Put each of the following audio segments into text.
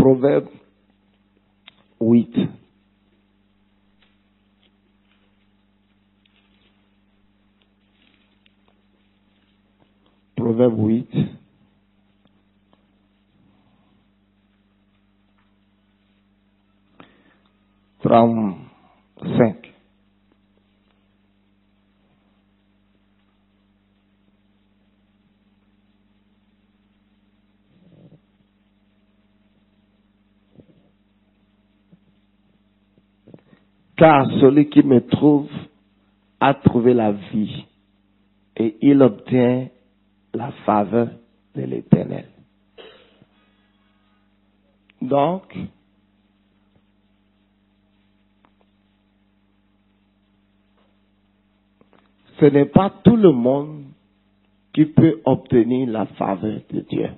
Proverbe 8. Proverbe 8. Trente-cinq. Car celui qui me trouve a trouvé la vie, et il obtient la faveur de l'Éternel. Donc, ce n'est pas tout le monde qui peut obtenir la faveur de Dieu.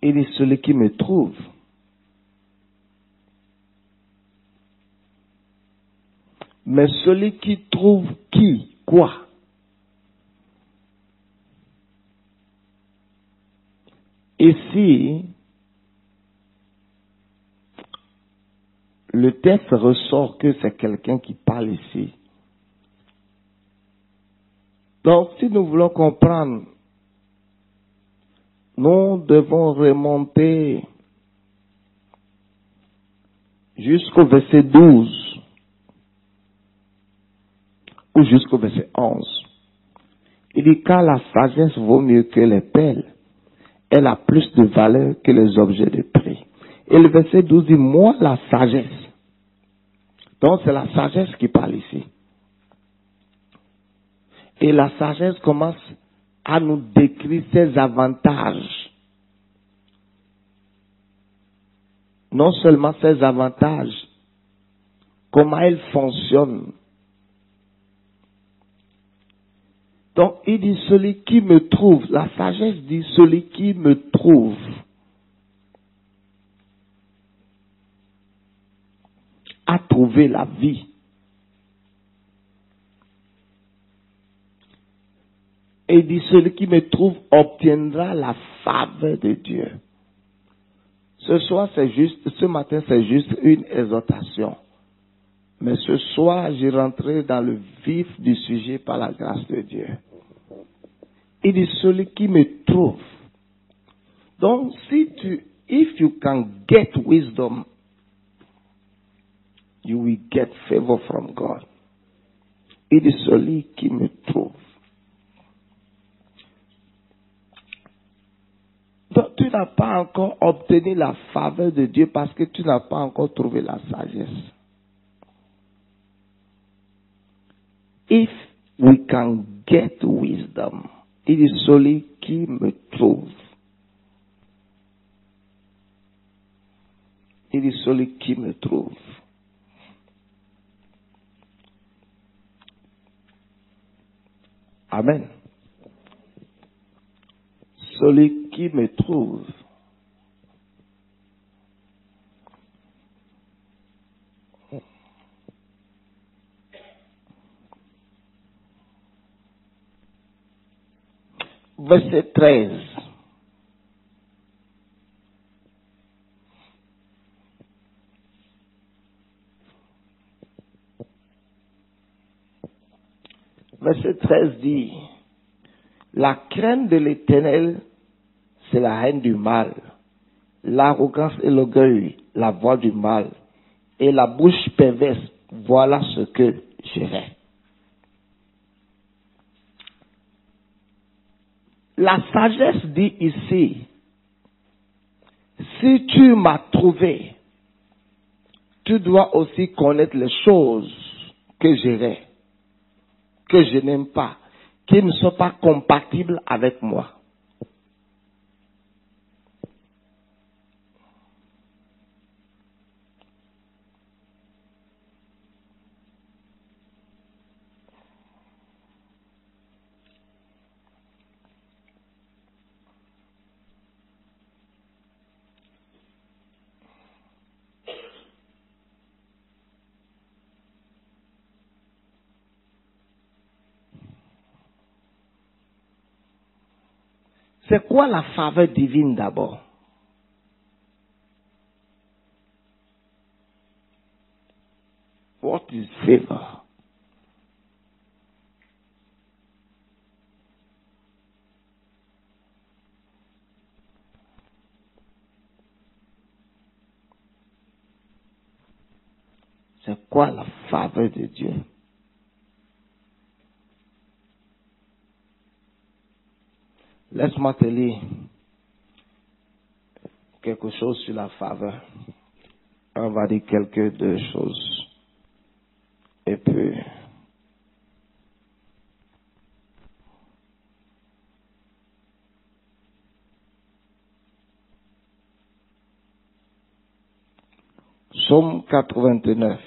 Il est celui qui me trouve. Mais celui qui trouve qui? Quoi? Ici, le texte ressort que c'est quelqu'un qui parle ici. Donc, si nous voulons comprendre, nous devons remonter jusqu'au verset 12 ou jusqu'au verset 11. Il dit, car la sagesse vaut mieux que les perles, elle a plus de valeur que les objets de prix. Et le verset 12 dit, moi la sagesse. Donc c'est la sagesse qui parle ici. Et la sagesse commence à nous décrire ses avantages. Non seulement ses avantages, comment elle fonctionne. Donc il dit celui qui me trouve. La sagesse dit celui qui me trouve. A trouvé la vie. Et il dit celui qui me trouve obtiendra la faveur de Dieu. Ce matin c'est juste une exhortation. Mais ce soir, j'ai rentré dans le vif du sujet par la grâce de Dieu. Il dit celui qui me trouve. Donc, if you can get wisdom, you will get favor from God. Il dit celui qui me trouve. Donc, tu n'as pas encore obtenu la faveur de Dieu parce que tu n'as pas encore trouvé la sagesse. If we can get wisdom, il est celui qui me trouve. Il est celui qui me trouve. Amen. Celui qui me trouve. Verset 13. Verset 13 dit, la crainte de l'Éternel, c'est la haine du mal. L'arrogance et l'orgueil, la voix du mal. Et la bouche perverse, voilà ce que je hais. La sagesse dit ici, si tu m'as trouvé, tu dois aussi connaître les choses que je hais, que je n'aime pas, qui ne sont pas compatibles avec moi. C'est quoi la faveur divine d'abord? What is favor? C'est quoi la faveur de Dieu? Laisse-moi te lire quelque chose sur la faveur. On va dire quelques deux choses. Et puis, Psaume 89.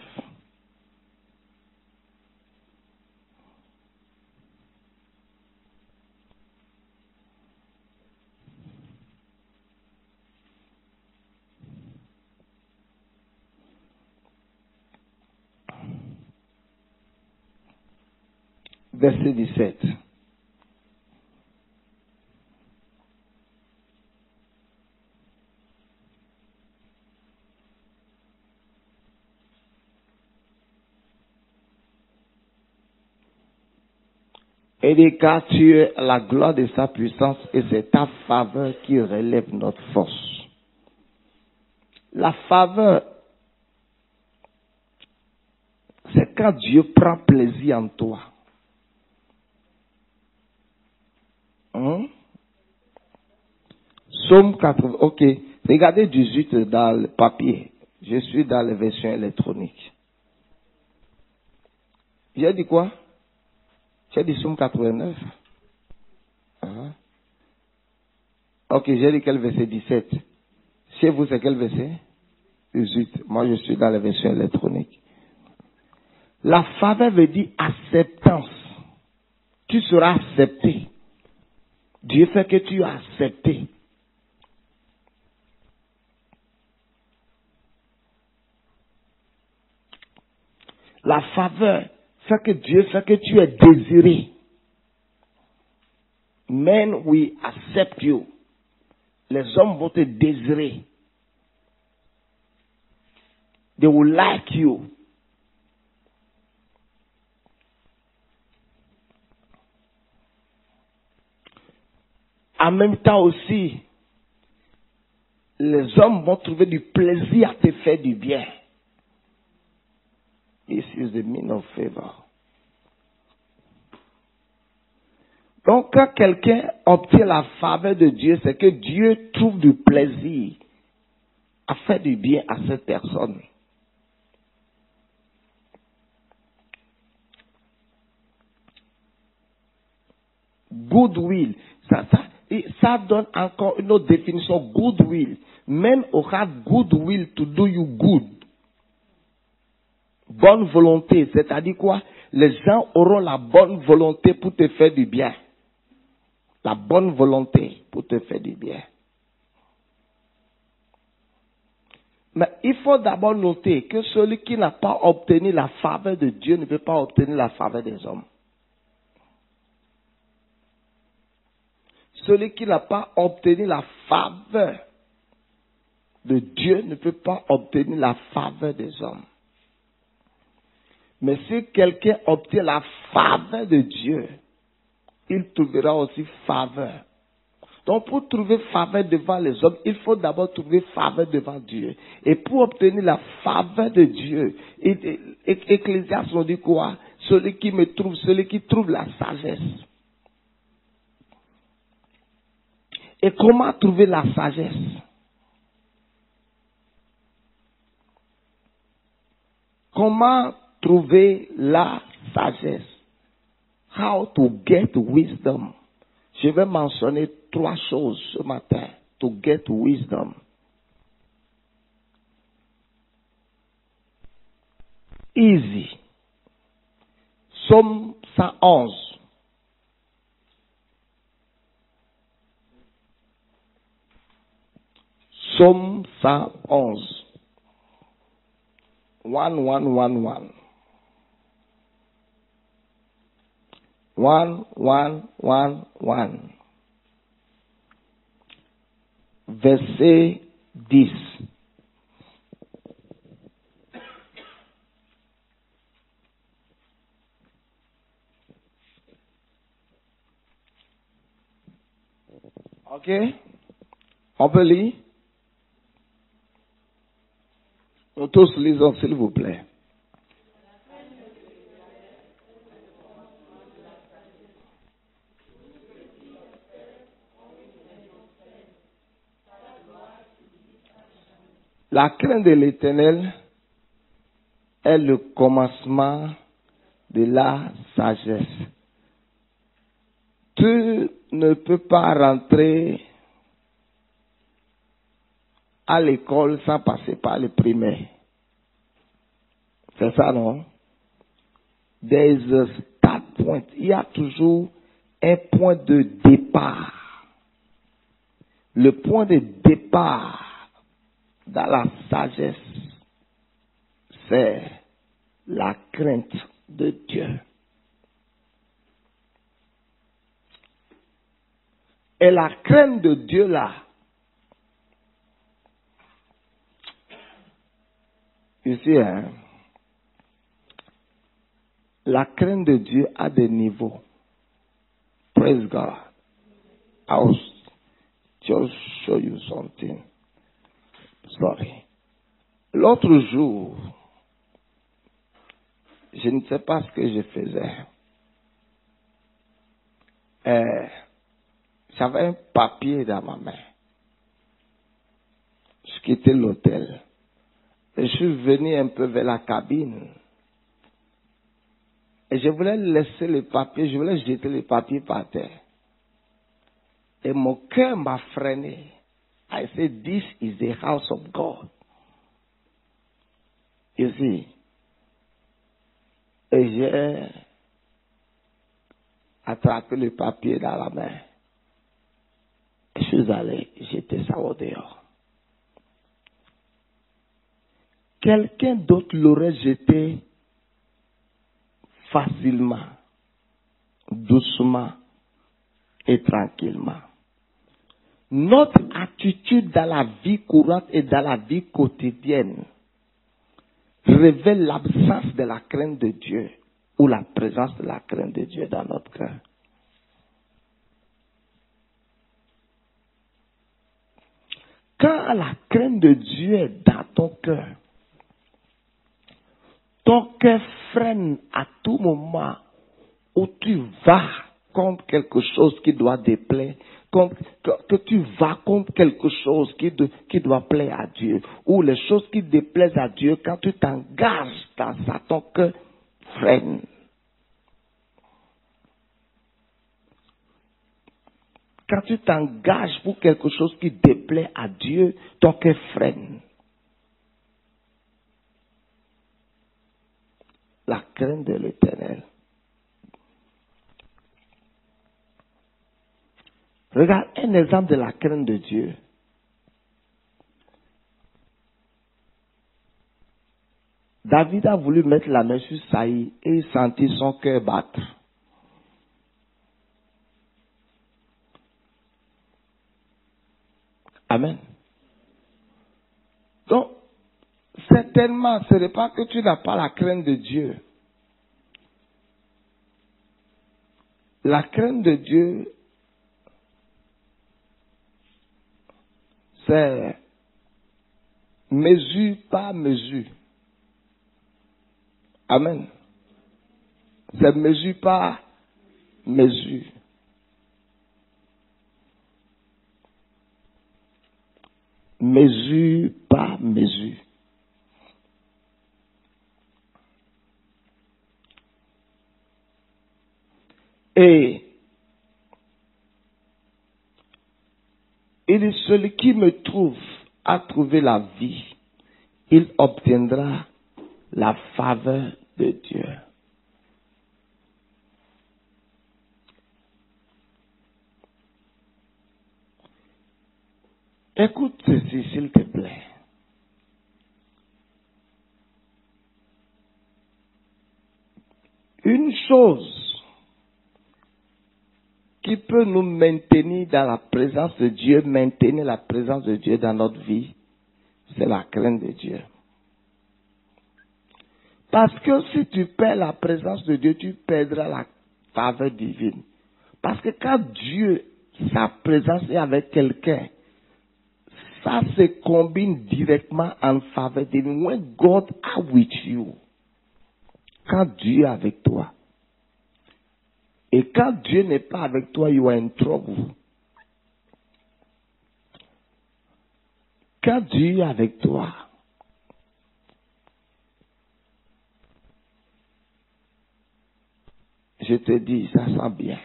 Verset 17. Et dit, car tu es la gloire de sa puissance et c'est ta faveur qui relève notre force. La faveur, c'est quand Dieu prend plaisir en toi. Psaume 80, ok. Regardez 18 dans le papier. Je suis dans la version électronique. J'ai dit quoi? J'ai dit Psaume 89. Ok, j'ai dit quel verset? 17. Chez vous, c'est quel verset? 18. Moi, je suis dans la version électronique. La faveur veut dire acceptance. Tu seras accepté. Dieu fait que tu as accepté. La faveur fait que Dieu fait que tu es désiré. Men will accept you. Les hommes vont te désirer. They will like you. En même temps aussi, les hommes vont trouver du plaisir à te faire du bien. This is the meaning of favor. Donc, quand quelqu'un obtient la faveur de Dieu, c'est que Dieu trouve du plaisir à faire du bien à cette personne. Goodwill, ça donne encore une autre définition. Goodwill. Men aura goodwill to do you good. Bonne volonté, c'est-à-dire quoi? Les gens auront la bonne volonté pour te faire du bien. La bonne volonté pour te faire du bien. Mais il faut d'abord noter que celui qui n'a pas obtenu la faveur de Dieu ne peut pas obtenir la faveur des hommes. Celui qui n'a pas obtenu la faveur de Dieu ne peut pas obtenir la faveur des hommes. Mais si quelqu'un obtient la faveur de Dieu, il trouvera aussi faveur. Donc pour trouver faveur devant les hommes, il faut d'abord trouver faveur devant Dieu. Et pour obtenir la faveur de Dieu, Ecclésiaste nous dit quoi? Celui qui me trouve, celui qui trouve la sagesse. Et comment trouver la sagesse? Comment trouver la sagesse? How to get wisdom? Je vais mentionner 3 choses ce matin. To get wisdom. Easy. Psaume 111. Psaume 111. 1111. 1111. verset 10. Ok? On peut lire? Nous tous lisons, s'il vous plaît. La crainte de l'Éternel est le commencement de la sagesse. Tu ne peux pas rentrer à l'école sans passer par le primaire. C'est ça, non? There is a start point. Il y a toujours un point de départ. Le point de départ dans la sagesse, c'est la crainte de Dieu. Et la crainte de Dieu là, ici, hein, la crainte de Dieu a des niveaux. Praise God. I'll just show you something. Sorry. L'autre jour, je ne sais pas ce que je faisais. J'avais un papier dans ma main. Je quittais l'hôtel. Et je suis venu un peu vers la cabine. Et je voulais laisser le papier, je voulais jeter le papier par terre. Et mon cœur m'a freiné. I said, this is the house of God. You see. Et j'ai attrapé le papier dans la main. Je suis allé jeter ça au dehors. Quelqu'un d'autre l'aurait jeté facilement, doucement et tranquillement. Notre attitude dans la vie courante et dans la vie quotidienne révèle l'absence de la crainte de Dieu ou la présence de la crainte de Dieu dans notre cœur. Quand la crainte de Dieu est dans ton cœur freine à tout moment où tu vas contre quelque chose qui doit déplaire, que tu vas contre quelque chose qui doit plaire à Dieu, ou les choses qui déplaisent à Dieu, quand tu t'engages dans ça, ton cœur freine. Quand tu t'engages pour quelque chose qui déplaît à Dieu, ton cœur freine. La crainte de l'Éternel. Regarde un exemple de la crainte de Dieu. David a voulu mettre la main sur Saïd et il sentit son cœur battre. Amen. Donc, certainement, ce n'est pas que tu n'as pas la crainte de Dieu. La crainte de Dieu, c'est mesure par mesure. Amen. C'est mesure par mesure. Mesure par mesure. Et il est celui qui me trouve à trouver la vie. Il obtiendra la faveur de Dieu. Écoute ceci, s'il te plaît. Une chose qui peut peut nous maintenir dans la présence de Dieu, maintenir la présence de Dieu dans notre vie, c'est la crainte de Dieu. Parce que si tu perds la présence de Dieu, tu perdras la faveur divine. Parce que quand Dieu, sa présence est avec quelqu'un, ça se combine directement en faveur divine. When God is with you, quand Dieu est avec toi, et quand Dieu n'est pas avec toi, you are in trouble. Quand Dieu est avec toi, je te dis, ça sent bien.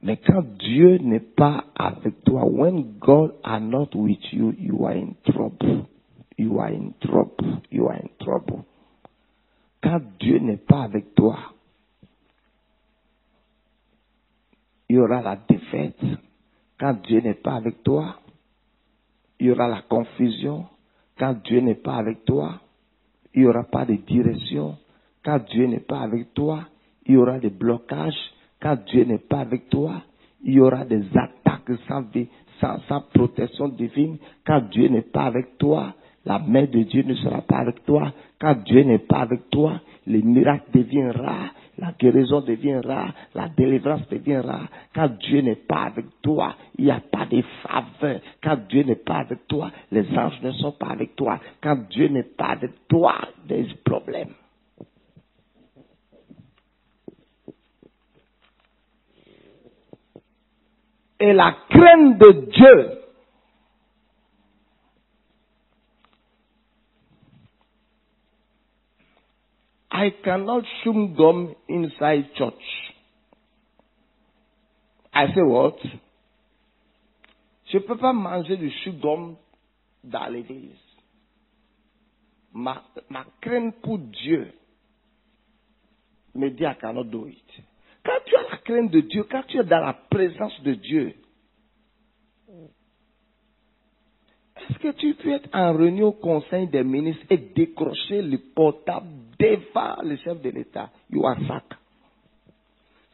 Mais quand Dieu n'est pas avec toi, when God are not with you, you are in trouble. You are in trouble. You are in trouble. Quand Dieu n'est pas avec toi, il y aura la défaite. Quand Dieu n'est pas avec toi, il y aura la confusion. Quand Dieu n'est pas avec toi, il n'y aura pas de direction. Quand Dieu n'est pas avec toi, il y aura des blocages. Quand Dieu n'est pas avec toi, il y aura des attaques sans protection divine. Quand Dieu n'est pas avec toi, la main de Dieu ne sera pas avec toi. Quand Dieu n'est pas avec toi, les miracles deviennent rares, la guérison devient rare, la délivrance devient rare. Quand Dieu n'est pas avec toi, il n'y a pas de faveur. Quand Dieu n'est pas avec toi, les anges ne sont pas avec toi. Quand Dieu n'est pas avec toi, il y a des problèmes. Et la crainte de Dieu, I cannot chew gum inside church. I say what? Je ne peux pas manger du chewing-gum dans l'église. Ma crainte pour Dieu me dit I cannot do it. Quand tu as la crainte de Dieu, quand tu es dans la présence de Dieu, est-ce que tu peux être en réunion au conseil des ministres et décrocher le portable devant le chef de l'État? You are sack.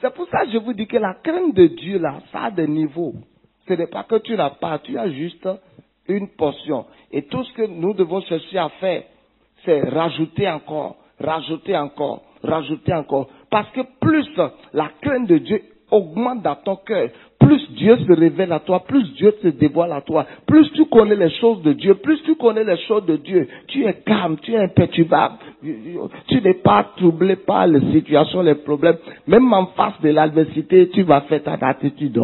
C'est pour ça que je vous dis que la crainte de Dieu, là, ça a des niveaux. Ce n'est pas que tu n'as pas, tu as juste une portion. Et tout ce que nous devons chercher à faire, c'est rajouter encore, rajouter encore, rajouter encore. Parce que plus la crainte de Dieu augmente dans ton cœur, plus Dieu se révèle à toi, plus Dieu se dévoile à toi, plus tu connais les choses de Dieu, plus tu connais les choses de Dieu, tu es calme, tu es imperturbable, tu n'es pas troublé par les situations, les problèmes. Même en face de l'adversité, tu vas faire ta attitude.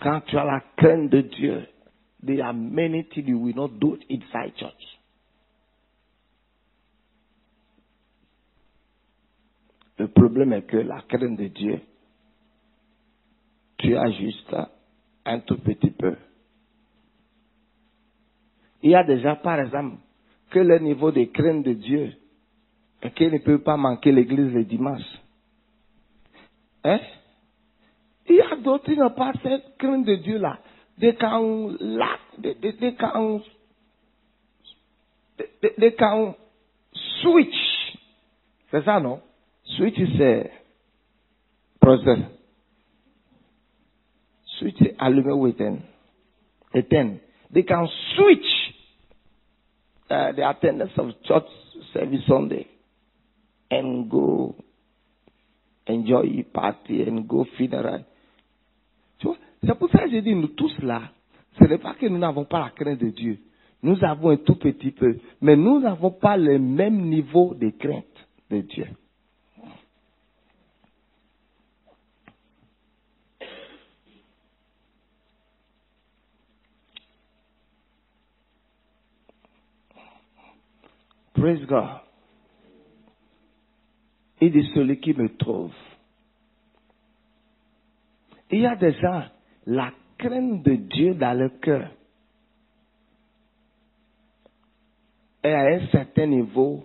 Quand tu as la crainte de Dieu, there are many things you will not do inside church. Le problème est que la crainte de Dieu, tu as juste un tout petit peu. Il y a déjà, par exemple, que le niveau de crainte de Dieu, et qu'il ne peut pas manquer l'église le dimanche. Hein? Il y a d'autres qui n'ont pas cette crainte de Dieu là. They can switch. C'est ça, non? Switch c'est process. Switch c'est allumer ou éteindre. Éteindre. They can switch the attendance of church service Sunday and go enjoy party and go funeral. Tu vois, c'est pour ça que j'ai dit, nous tous là, ce n'est pas que nous n'avons pas la crainte de Dieu. Nous avons un tout petit peu, mais nous n'avons pas le même niveau de crainte de Dieu. Praise God. Il dit celui qui me trouve. Il y a des gens, la crainte de Dieu dans le cœur est à un certain niveau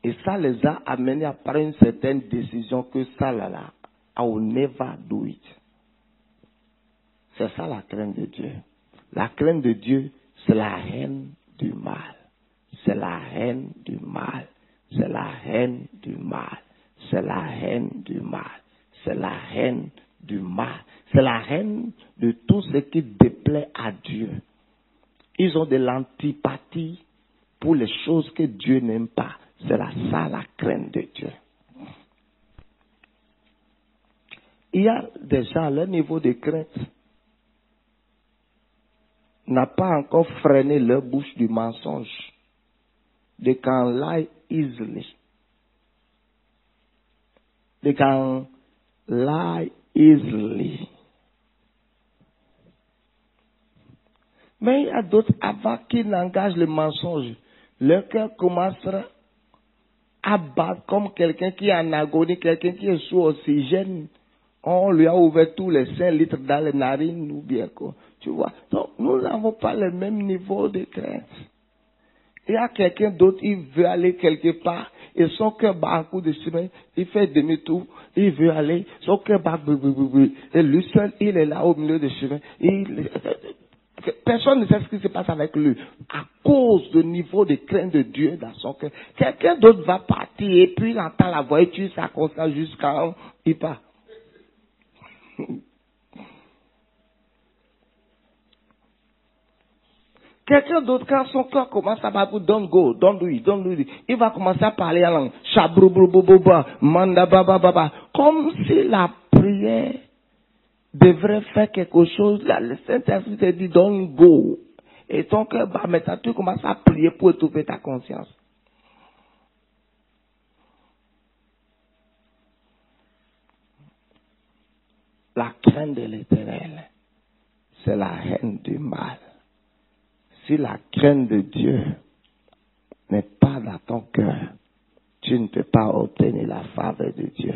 et ça les a amenés à prendre une certaine décision que ça là, I will never do it. C'est ça la crainte de Dieu. La crainte de Dieu, c'est la haine du mal. C'est la haine du mal. C'est la haine du mal. C'est la haine du mal. C'est la haine du mal. C'est la haine de tout ce qui déplaît à Dieu. Ils ont de l'antipathie pour les choses que Dieu n'aime pas. C'est ça la crainte de Dieu. Il y a des gens, leur niveau de crainte n'a pas encore freiné leur bouche du mensonge. They can lie easily. They can lie easily. Mais il y a d'autres, avant qu'ils n'engagent le mensonge, leur cœur commencera à battre comme quelqu'un qui est en agonie, quelqu'un qui est sous oxygène. On lui a ouvert tous les 5 litres dans les narines ou bien quoi. Tu vois. Donc, nous n'avons pas le même niveau de crainte. Il y a quelqu'un d'autre, il veut aller quelque part, et son cœur bat un coup de chemin, il fait demi-tour, il veut aller, son cœur bat, et lui seul, il est là au milieu du chemin. Personne ne sait ce qui se passe avec lui, à cause du niveau de crainte de Dieu dans son cœur. Quelqu'un d'autre va partir, et puis il entend la voiture, ça constate jusqu'à il part. Quelqu'un d'autre, quand son cœur commence à battre, don't go, don't do it, il va commencer à parler en langue. Comme si la prière devrait faire quelque chose. Le Saint-Esprit te dit, don't go. Et ton cœur bat, maintenant tu commences à prier pour étouffer ta conscience. La crainte de l'Éternel, c'est la haine du mal. Si la crainte de Dieu n'est pas dans ton cœur, tu ne peux pas obtenir la faveur de Dieu.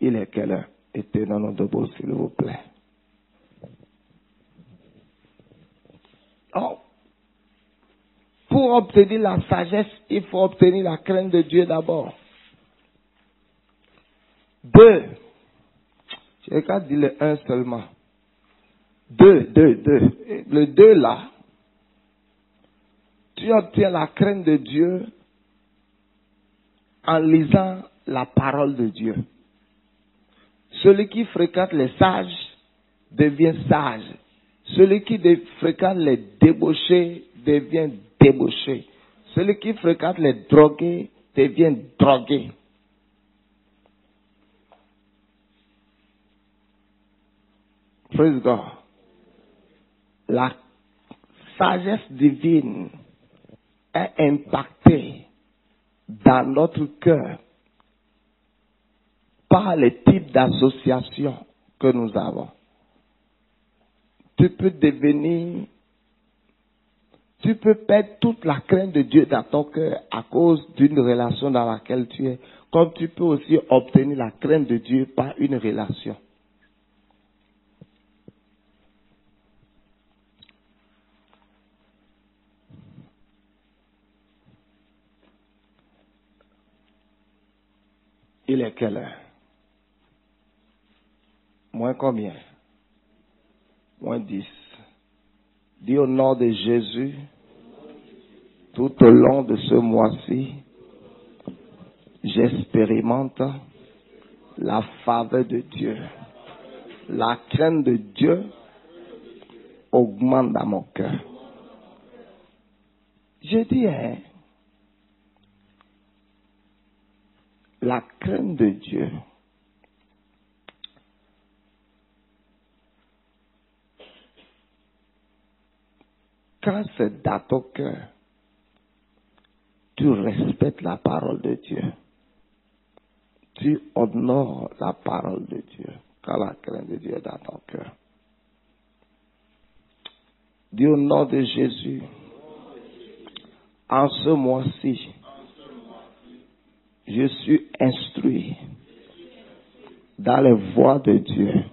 Il est quelle heure? Éternel debout, s'il vous plaît. Oh. Pour obtenir la sagesse, il faut obtenir la crainte de Dieu d'abord. 2. Je n'ai qu'à dire le 1 seulement. 2. Le 2 là, tu obtiens la crainte de Dieu en lisant la parole de Dieu. Celui qui fréquente les sages devient sage. Celui qui fréquente les débauchés devient débauché. Celui qui fréquente les drogués devient drogué. Praise God. La sagesse divine est impactée dans notre cœur par les types d'associations que nous avons. Tu peux perdre toute la crainte de Dieu dans ton cœur à cause d'une relation dans laquelle tu es, comme tu peux aussi obtenir la crainte de Dieu par une relation. Il est quelle heure? Moins combien? Moins 10. Dis au nom de Jésus, tout au long de ce mois-ci, j'expérimente la faveur de Dieu. La crainte de Dieu augmente dans mon cœur. Je dis, la crainte de Dieu quand c'est dans ton cœur, tu respectes la parole de Dieu. Tu honores la parole de Dieu quand la crainte de Dieu est dans ton cœur. Dis au nom de Jésus, en ce mois-ci, je suis instruit dans les voies de Dieu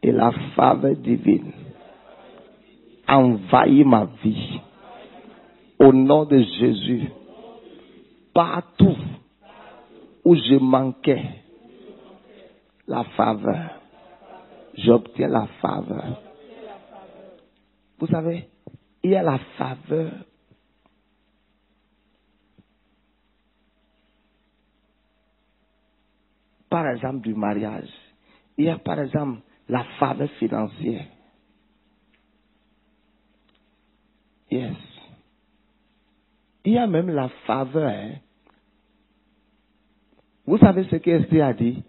et la faveur divine envahit ma vie. Au nom de Jésus, partout où je manquais la faveur, j'obtiens la faveur. Vous savez, il y a la faveur par exemple, du mariage. Il y a, par exemple, la faveur financière. Yes. Il y a même la faveur. Hein. Vous savez ce qu'Esther a dit?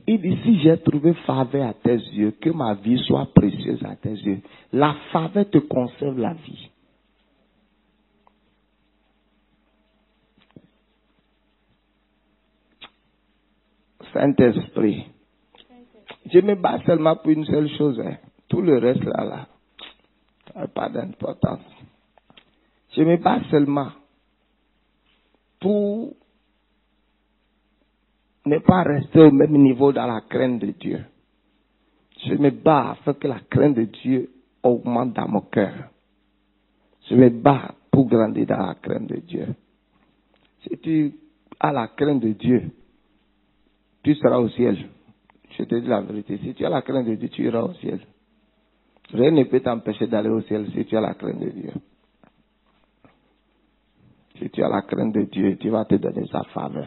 Il dit, si j'ai trouvé faveur à tes yeux, que ma vie soit précieuse à tes yeux. La faveur te conserve la vie. Saint-Esprit. Je me bats seulement pour une seule chose. Hein. Tout le reste là, n'a pas d'importance. Je me bats seulement pour ne pas rester au même niveau dans la crainte de Dieu. Je me bats afin que la crainte de Dieu augmente dans mon cœur. Je me bats pour grandir dans la crainte de Dieu. Si tu as la crainte de Dieu, tu seras au ciel. Je te dis la vérité. Si tu as la crainte de Dieu, tu iras au ciel. Rien ne peut t'empêcher d'aller au ciel si tu as la crainte de Dieu. Si tu as la crainte de Dieu, tu vas te donner sa faveur.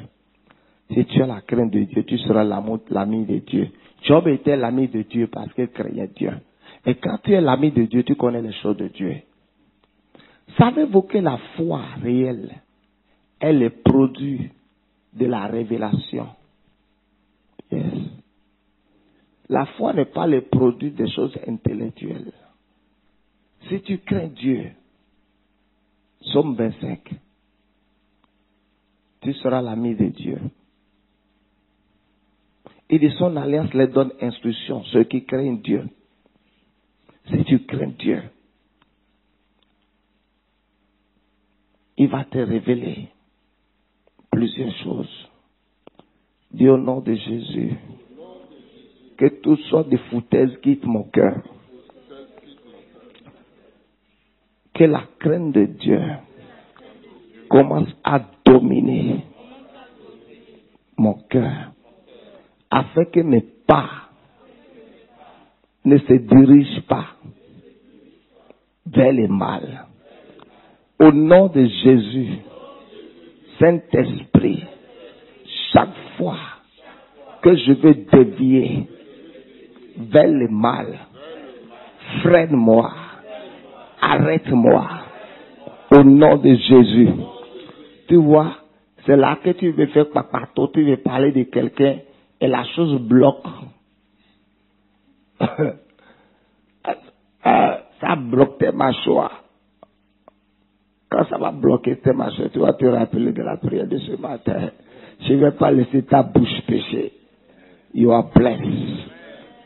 Si tu as la crainte de Dieu, tu seras l'ami de Dieu. Job était l'ami de Dieu parce qu'il craignait Dieu. Et quand tu es l'ami de Dieu, tu connais les choses de Dieu. Savez-vous que la foi réelle est le produit de la révélation? Yes. La foi n'est pas le produit des choses intellectuelles. Si tu crains Dieu, Somme 25, tu seras l'ami de Dieu. Et de son alliance les donne instruction, ceux qui craignent Dieu. Si tu crains Dieu, il va te révéler plusieurs choses. Dis au nom de Jésus, que toutes sortes de foutaises quittent mon cœur. Que la crainte de Dieu commence à dominer mon cœur, afin que mes pas ne se dirigent pas vers le mal. Au nom de Jésus, Saint-Esprit, chaque fois que je veux dévier vers le mal, freine-moi, arrête-moi, au nom de Jésus. Tu vois, c'est là que tu veux faire papato, tu veux parler de quelqu'un et la chose bloque. Ça bloque tes mâchoires. Quand ça va bloquer tes mâchoires, tu vas te rappeler de la prière de ce matin. Je ne vais pas laisser ta bouche pécher. You are blessed.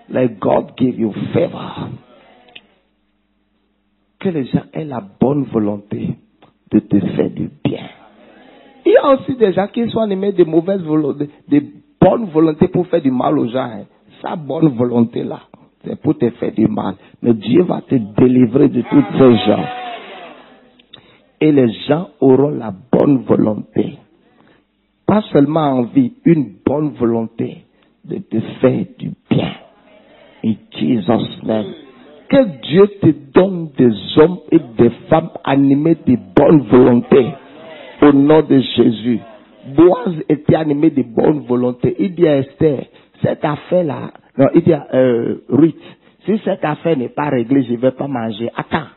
Let God give you favor. Que les gens aient la bonne volonté de te faire du bien. Il y a aussi des gens qui sont animés de mauvaises volontés, de bonne volonté pour faire du mal aux gens. Hein. Sa bonne volonté là, c'est pour te faire du mal. Mais Dieu va te délivrer de tous ces gens. Et les gens auront la bonne volonté. Pas seulement envie, une bonne volonté de te faire du bien. In Jesus' name. Que Dieu te donne des hommes et des femmes animés de bonne volonté. Au nom de Jésus. Boaz était animé de bonne volonté. Il dit à Esther, cette affaire-là, non, il dit à Ruth, si cette affaire n'est pas réglée, je ne vais pas manger. Attends.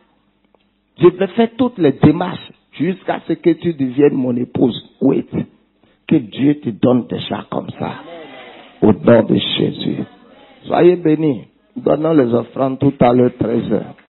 Je vais faire toutes les démarches jusqu'à ce que tu deviennes mon épouse. Wait. Que Dieu te donne des gens comme ça. Au nom de Jésus. Soyez bénis. Donnons les offrandes tout à l'heure 13h.